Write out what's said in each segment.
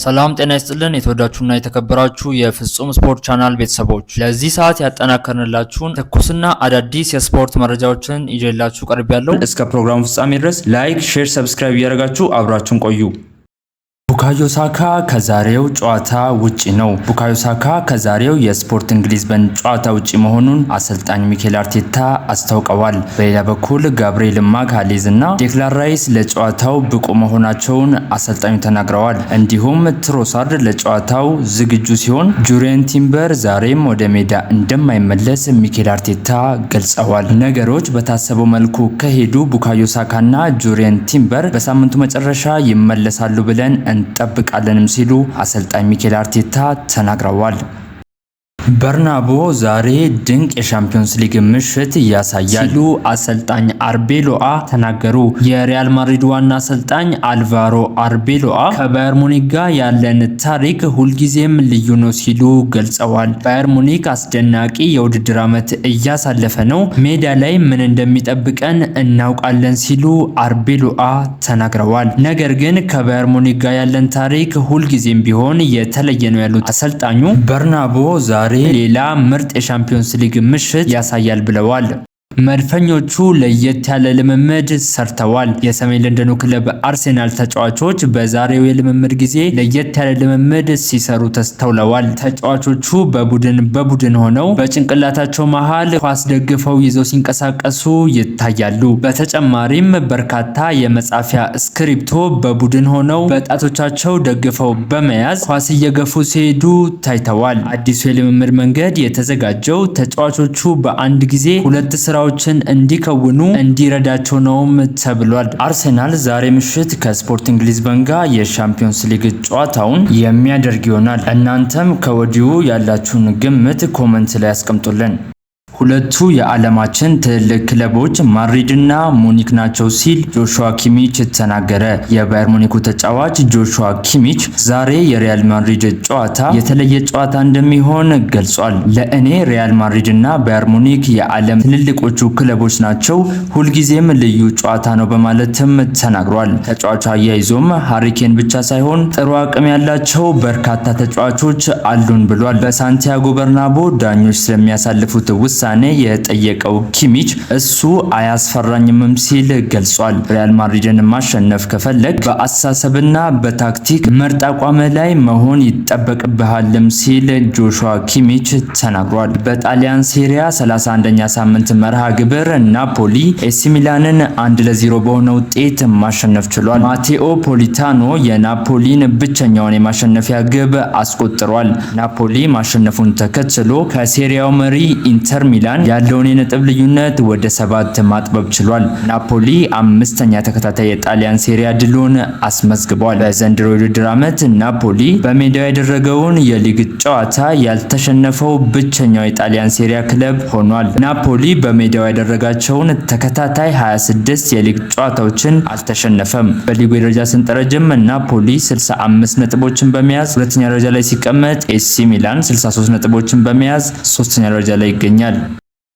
ሰላም ጤና ይስጥልን የተወዳችሁና የተከበራችሁ የፍጹም ስፖርት ቻናል ቤተሰቦች፣ ለዚህ ሰዓት ያጠናከርንላችሁን ትኩስና አዳዲስ የስፖርት መረጃዎችን ይዤላችሁ ቀርቤያለሁ። እስከ ፕሮግራሙ ፍጻሜ ድረስ ላይክ፣ ሼር፣ ሰብስክራይብ እያደረጋችሁ አብራችሁን ቆዩ። ቡካዮ ሳካ ከዛሬው ጨዋታ ውጪ ነው። ቡካዮ ሳካ ከዛሬው የስፖርት እንግሊዝበን ጨዋታ ውጪ መሆኑን አሰልጣኝ ሚኬል አርቴታ አስታውቀዋል። በሌላ በኩል ጋብሪኤል ማጋሌዝ እና ዴክላን ራይስ ለጨዋታው ብቁ መሆናቸውን አሰልጣኙ ተናግረዋል። እንዲሁም ትሮሳርድ ለጨዋታው ዝግጁ ሲሆን ጁሪየን ቲምበር ዛሬም ወደ ሜዳ እንደማይመለስ ሚኬል አርቴታ ገልጸዋል። ነገሮች በታሰበው መልኩ ከሄዱ ቡካዮ ሳካና ጁሪየን ቲምበር በሳምንቱ መጨረሻ ይመለሳሉ ብለን እንጠብቃለንም ሲሉ አሰልጣኝ ሚኬል አርቴታ ተናግረዋል። በርናቦ ዛሬ ድንቅ የሻምፒዮንስ ሊግ ምሽት ያሳያል ሲሉ አሰልጣኝ አርቤሎአ ተናገሩ። የሪያል ማድሪድ ዋና አሰልጣኝ አልቫሮ አርቤሎአ ከባየር ሙኒክ ጋር ያለን ታሪክ ሁልጊዜም ልዩ ነው ሲሉ ገልጸዋል። ባየር ሙኒክ አስደናቂ የውድድር ዓመት እያሳለፈ ነው፣ ሜዳ ላይ ምን እንደሚጠብቀን እናውቃለን ሲሉ አርቤሎአ ተናግረዋል። ነገር ግን ከባየር ሙኒክ ጋር ያለን ታሪክ ሁልጊዜም ቢሆን የተለየ ነው ያሉት አሰልጣኙ በርናቦ ዛሬ ሌላ ምርጥ የሻምፒዮንስ ሊግ ምሽት ያሳያል ብለዋል። መድፈኞቹ ለየት ያለ ልምምድ ሰርተዋል። የሰሜን ለንደኑ ክለብ አርሴናል ተጫዋቾች በዛሬው የልምምድ ጊዜ ለየት ያለ ልምምድ ሲሰሩ ተስተውለዋል። ተጫዋቾቹ በቡድን ሆነው በጭንቅላታቸው መሃል ኳስ ደግፈው ይዘው ሲንቀሳቀሱ ይታያሉ። በተጨማሪም በርካታ የመጻፊያ ስክሪፕቶ በቡድን ሆነው በጣቶቻቸው ደግፈው በመያዝ ኳስ እየገፉ ሲሄዱ ታይተዋል። አዲሱ የልምምድ መንገድ የተዘጋጀው ተጫዋቾቹ በአንድ ጊዜ ሁለት ስራዎችን እንዲከውኑ እንዲረዳቸው ነውም ተብሏል። አርሴናል ዛሬ ምሽት ከስፖርቲንግ ሊዝበን ጋር የሻምፒዮንስ ሊግ ጨዋታውን የሚያደርግ ይሆናል። እናንተም ከወዲሁ ያላችሁን ግምት ኮመንት ላይ አስቀምጡልን። ሁለቱ የዓለማችን ትልልቅ ክለቦች ማድሪድና ሙኒክ ናቸው ሲል ጆሹዋ ኪሚች ተናገረ። የባየር ሙኒኩ ተጫዋች ጆሹዋ ኪሚች ዛሬ የሪያል ማድሪድ ጨዋታ የተለየ ጨዋታ እንደሚሆን ገልጿል። ለእኔ ሪያል ማድሪድና ባየር ሙኒክ የዓለም ትልልቆቹ ክለቦች ናቸው፣ ሁልጊዜም ልዩ ጨዋታ ነው በማለትም ተናግሯል። ተጫዋቹ አያይዞም ሃሪኬን ብቻ ሳይሆን ጥሩ አቅም ያላቸው በርካታ ተጫዋቾች አሉን ብሏል። በሳንቲያጎ በርናቦ ዳኞች ስለሚያሳልፉት ውሳኔ የጠየቀው ኪሚች እሱ አያስፈራኝም ሲል ገልጿል። ሪያል ማድሪድን ማሸነፍ ከፈለግ በአስተሳሰብና በታክቲክ ምርጥ አቋም ላይ መሆን ይጠበቅብሃልም ሲል ጆሹዋ ኪሚች ተናግሯል። በጣሊያን ሴሪያ 31ኛ ሳምንት መርሃ ግብር ናፖሊ ኤሲ ሚላንን 1-0 በሆነ ውጤት ማሸነፍ ችሏል። ማቴኦ ፖሊታኖ የናፖሊን ብቸኛውን የማሸነፊያ ግብ አስቆጥሯል። ናፖሊ ማሸነፉን ተከትሎ ከሴሪያው መሪ ኢንተር ሚላን ያለውን የነጥብ ልዩነት ወደ 7 ማጥበብ ችሏል። ናፖሊ 5ኛ ተከታታይ የጣሊያን ሴሪያ ድሉን አስመዝግቧል። በዘንድሮ የውድድር ዓመት ናፖሊ በሜዳው ያደረገውን የሊግ ጨዋታ ያልተሸነፈው ብቸኛው የጣሊያን ሴሪያ ክለብ ሆኗል። ናፖሊ በሜዳው ያደረጋቸውን ተከታታይ 26 የሊግ ጨዋታዎችን አልተሸነፈም። በሊጉ የደረጃ ሰንጠረዥም ናፖሊ 65 ነጥቦችን በመያዝ ሁለተኛ ደረጃ ላይ ሲቀመጥ፣ ኤሲ ሚላን 63 ነጥቦችን በመያዝ ሶስተኛ ደረጃ ላይ ይገኛል።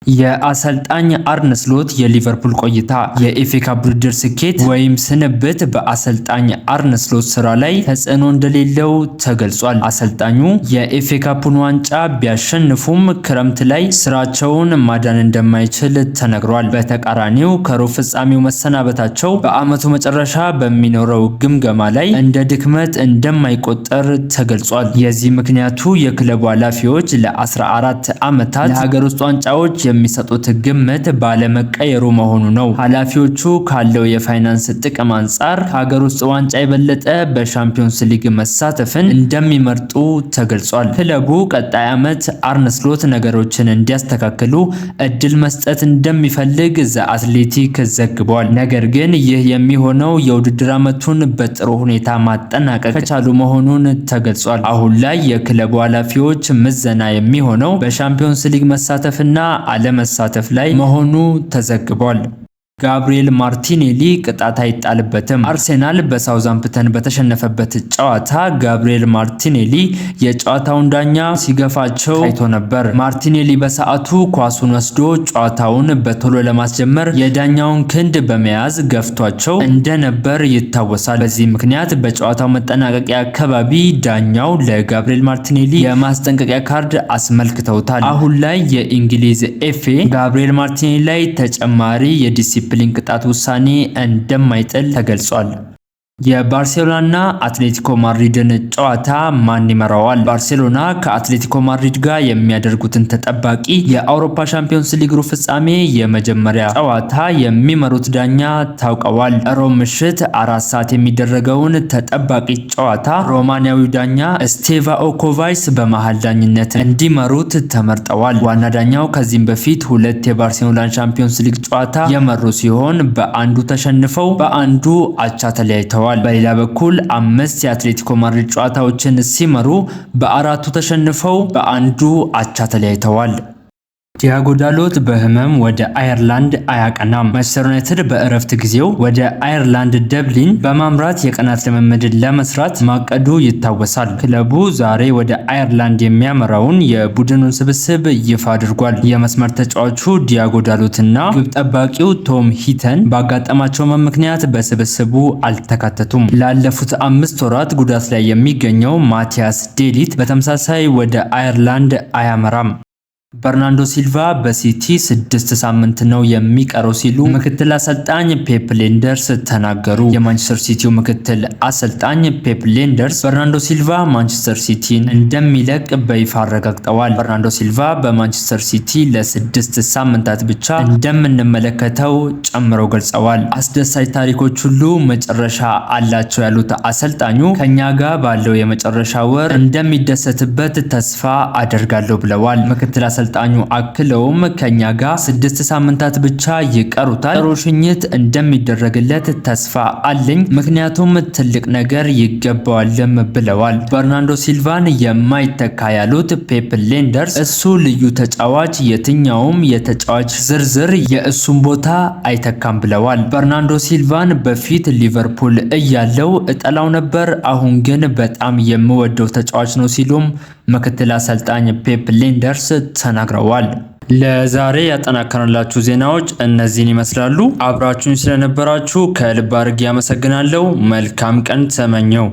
የአሰልጣኝ አርነ ስሎት የሊቨርፑል ቆይታ የኤፍኤ ካፕ ውድድር ስኬት ወይም ስንብት በአሰልጣኝ አርነ ስሎት ስራ ላይ ተጽዕኖ እንደሌለው ተገልጿል። አሰልጣኙ የኤፍኤ ካፕን ዋንጫ ቢያሸንፉም ክረምት ላይ ስራቸውን ማዳን እንደማይችል ተነግሯል። በተቃራኒው ከሩብ ፍጻሜው መሰናበታቸው በአመቱ መጨረሻ በሚኖረው ግምገማ ላይ እንደ ድክመት እንደማይቆጠር ተገልጿል። የዚህ ምክንያቱ የክለቡ ኃላፊዎች ለ14 ዓመታት ለሀገር ውስጥ ዋንጫዎች የሚሰጡት ግምት ባለመቀየሩ መሆኑ ነው። ኃላፊዎቹ ካለው የፋይናንስ ጥቅም አንጻር ከሀገር ውስጥ ዋንጫ የበለጠ በሻምፒዮንስ ሊግ መሳተፍን እንደሚመርጡ ተገልጿል። ክለቡ ቀጣይ ዓመት አርነ ስሎት ነገሮችን እንዲያስተካክሉ እድል መስጠት እንደሚፈልግ ዘ አትሌቲክ ዘግቧል። ነገር ግን ይህ የሚሆነው የውድድር ዓመቱን በጥሩ ሁኔታ ማጠናቀቅ ከቻሉ መሆኑን ተገልጿል። አሁን ላይ የክለቡ ኃላፊዎች ምዘና የሚሆነው በሻምፒዮንስ ሊግ መሳተፍና አለመሳተፍ ላይ መሆኑ ተዘግቧል። ጋብሪኤል ማርቲኔሊ ቅጣት አይጣልበትም። አርሴናል በሳውዛምፕተን በተሸነፈበት ጨዋታ ጋብሪኤል ማርቲኔሊ የጨዋታውን ዳኛ ሲገፋቸው ታይቶ ነበር። ማርቲኔሊ በሰዓቱ ኳሱን ወስዶ ጨዋታውን በቶሎ ለማስጀመር የዳኛውን ክንድ በመያዝ ገፍቷቸው እንደነበር ይታወሳል። በዚህ ምክንያት በጨዋታው መጠናቀቂያ አካባቢ ዳኛው ለጋብሪኤል ማርቲኔሊ የማስጠንቀቂያ ካርድ አስመልክተውታል። አሁን ላይ የእንግሊዝ ኤፍኤ ጋብሪኤል ማርቲኔሊ ላይ ተጨማሪ የዲሲፕሊን ቅጣት ውሳኔ እንደማይጥል ተገልጿል። የባርሴሎናና አትሌቲኮ ማድሪድን ጨዋታ ማን ይመራዋል? ባርሴሎና ከአትሌቲኮ ማድሪድ ጋር የሚያደርጉትን ተጠባቂ የአውሮፓ ሻምፒዮንስ ሊግ ሩብ ፍጻሜ የመጀመሪያ ጨዋታ የሚመሩት ዳኛ ታውቀዋል። ሮብ ምሽት 4 ሰዓት የሚደረገውን ተጠባቂ ጨዋታ ሮማኒያዊው ዳኛ ስቴቫኦ ኮቫይስ በመሃል ዳኝነት እንዲመሩት ተመርጠዋል። ዋና ዳኛው ከዚህም በፊት 2 የባርሴሎናን ሻምፒዮንስ ሊግ ጨዋታ የመሩ ሲሆን በአንዱ ተሸንፈው በአንዱ አቻ ተለያይተዋል። በሌላ በኩል 5 የአትሌቲኮ ማድሪድ ጨዋታዎችን ሲመሩ በ4ቱ ተሸንፈው በአንዱ አቻ ተለያይተዋል። ዲያጎ ዳሎት በህመም ወደ አየርላንድ አያቀናም። ማንቸስተር ዩናይትድ በእረፍት ጊዜው ወደ አየርላንድ ደብሊን በማምራት የቀናት ልምምድን ለመስራት ማቀዱ ይታወሳል። ክለቡ ዛሬ ወደ አየርላንድ የሚያመራውን የቡድኑን ስብስብ ይፋ አድርጓል። የመስመር ተጫዋቹ ዲያጎ ዳሎትና ግብ ጠባቂው ቶም ሂተን ባጋጠማቸው ምክንያት በስብስቡ አልተካተቱም። ላለፉት 5 ወራት ጉዳት ላይ የሚገኘው ማቲያስ ዴሊት በተመሳሳይ ወደ አየርላንድ አያመራም። በርናንዶ ሲልቫ በሲቲ 6 ሳምንት ነው የሚቀረው ሲሉ ምክትል አሰልጣኝ ፔፕ ሌንደርስ ተናገሩ። የማንቸስተር ሲቲው ምክትል አሰልጣኝ ፔፕ ሌንደርስ በርናንዶ ሲልቫ ማንቸስተር ሲቲን እንደሚለቅ በይፋ አረጋግጠዋል። በርናንዶ ሲልቫ በማንቸስተር ሲቲ ለ6 ሳምንታት ብቻ እንደምንመለከተው ጨምረው ገልጸዋል። አስደሳች ታሪኮች ሁሉ መጨረሻ አላቸው ያሉት አሰልጣኙ ከኛ ጋር ባለው የመጨረሻ ወር እንደሚደሰትበት ተስፋ አደርጋለሁ ብለዋል። ምክትል አሰልጣኙ አክለውም ከኛ ጋር 6 ሳምንታት ብቻ ይቀሩታል። ጥሩ ሽኝት እንደሚደረግለት ተስፋ አለኝ፣ ምክንያቱም ትልቅ ነገር ይገባዋልም ብለዋል። በርናንዶ ሲልቫን የማይተካ ያሉት ፔፕ ሌንደርስ እሱ ልዩ ተጫዋች፣ የትኛውም የተጫዋች ዝርዝር የእሱን ቦታ አይተካም ብለዋል። በርናንዶ ሲልቫን በፊት ሊቨርፑል እያለው እጠላው ነበር፣ አሁን ግን በጣም የምወደው ተጫዋች ነው ሲሉም ምክትል አሰልጣኝ ፔፕ ሌንደርስ ተናግረዋል። ለዛሬ ያጠናከርንላችሁ ዜናዎች እነዚህን ይመስላሉ። አብራችሁን ስለነበራችሁ ከልብ አድርጌ አመሰግናለሁ። መልካም ቀን ተመኘው።